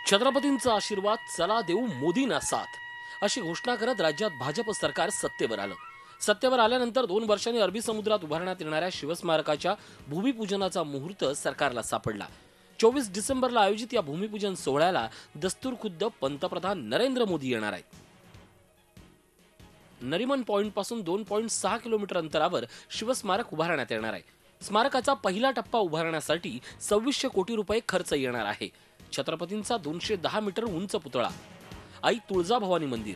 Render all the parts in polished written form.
छत्रपतींचा आशीर्वाद चला देऊ मोदींना साथ अशी घोषणा करत राज्यात भाजप सरकार सत्तेवर आलं। सत्तेवर आल्यानंतर 2 वर्षांनी अरबी समुद्रात उभारण्यात येणाऱ्या शिवस्मारकाच्या भूमिपूजनाचा मुहूर्त सरकारला सापडला। 24 डिसेंबरला आयोजित या भूमिपूजन सोहळ्याला दस्तूरखुद्द पंतप्रधान नरेंद्र मोदी येणार आहेत। नरिमन पॉइंट पासून 2.6 किलोमीटर अंतरावर शिवस्मारक उभारण्यात येणार आहे। स्मारकाचा पहिला टप्पा उभारण्यासाठी 2600 कोटी रुपये खर्च येणार आहे। छत्रपतींचा 210 मीटर उंच पुतळा, आई तुळजाभवानी मंदिर,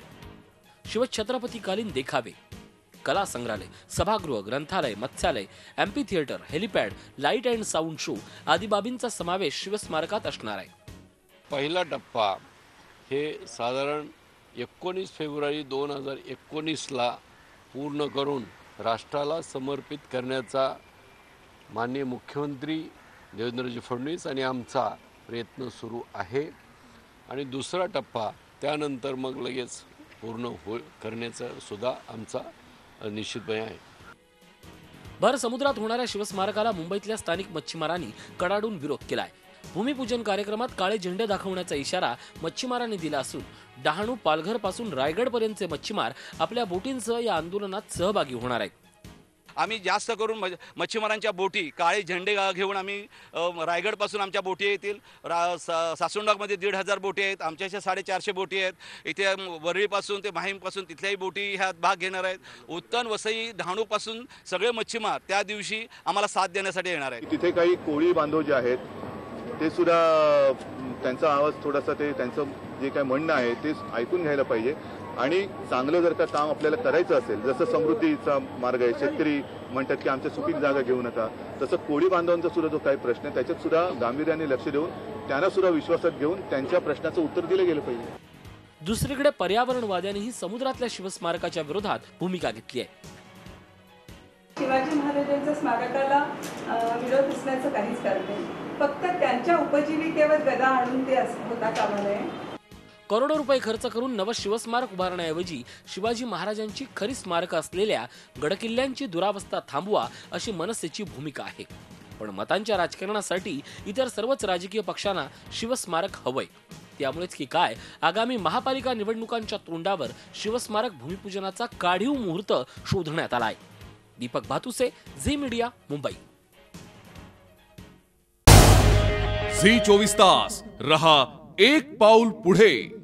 शिवछत्रपतीकालीन देखावे, कला संग्रहालय, सभागृह, ग्रंथालय, मत्स्यालय, amphi theatre, helipad, light and sound show आदी बाबींचा समावेश शिवस्मारकात असणार आहे। पहिला टप्पा हे साधारण 19 फेब्रुवारी 2019ला पूर्ण करून राष्ट्राला समर्पित करण्याचा माननीय मुख्यमंत्री देवेंद्रजी फडणवीस आणि आमचा प्रयत्न सुरू आहे आणि दुसरा टप्पा त्यानंतर मग लगेच पूर्ण करण्याचा सुद्धा आमचा निश्चितपणे आहे। भर समुद्रात होणाऱ्या शिवस्मारकाला मुंबईतल्या स्थानिक मच्छीमारांनी कडाडून विरोध केलाय। भूमिपूजन कार्यक्रमात काळे झेंडे दाखवण्याचा इशारा मच्छीमारांनी दिला असून डहाणू पालघर पासून रायगड पर्यंतचे मच्छीमार आपल्या बोटींसह या आंदोलनात सहभागी होणार आहेत। आम्ही जास्त करून मच्छीमारांच्या बोटी काळे झेंडे घेऊन आम्ही रायगड पासून आमच्या बोटी येतील। सासुंडामध्ये 1500 बोटी आहेत, आमच्याशी 450 बोटी आहेत। इथे वरळीपासून ते माहीमपासून तिथल्याही बोटी ह्यात भाग घेणार आहेत। उत्तन वसई डहाणू पासून सगळे मच्छीमार त्या दिवशी आम्हाला साथ देण्यासाठी येणार आहेत। तिथे काही कोळी बांधव जे आहेत ते सुद्धा त्यांचा आवाज थोडासा ते त्यांचं जे काय म्हणणं आहे ते ऐकून घ्यायला पाहिजे आणि चांगलं जर का काम आपल्याला करायचं असेल, जसं समृद्धीचा मार्ग आहे, शेतकरी म्हणतात की आमच्या सुपीक जागा घेऊ नका, तसं कोळी बांधवांचा सुद्धा जो काही प्रश्न आहे त्याच्यात सुद्धा गांभीर्याने लक्ष देऊन त्यांना सुद्धा विश्वासात घेऊन त्यांच्या प्रश्नाचं उत्तर दिलं गेलं पाहिजे। दुसरीकडे पर्यावरणवाद्यांनीही समुद्रातल्या शिवस्मारकाच्या विरोधात भूमिका घेतली आहे। शिवाजी महाराजांच्या स्मारकाला विरोध असण्याचं काहीच कारण नाही, फक्त त्यांच्या उपजीविकेवर गदा आणून ते होता कामा नये। करोडो रुपये खर्च करून नव शिवस्मारक उभारण्याऐवजी शिवाजी महाराजांची खरी स्मारकं असलेल्या गडकिल्ल्यांची दुरावस्था थांबवा अशी मनसेची भूमिका आहे। पण मतांच्या राजकारणासाठी इतर सर्वच राजकीय पक्षांना शिवस्मारक हवंय। त्यामुळेच की काय आगामी महापालिका निवडणुकांच्या तोंडावर शिवस्मारक भूमिपूजनाचा काढीव मुहूर्त शोधण्यात आलाय। दीपक भातुसे, झी मीडिया, मुंबई। झी 24 तास रहा एक पाऊल पुढे।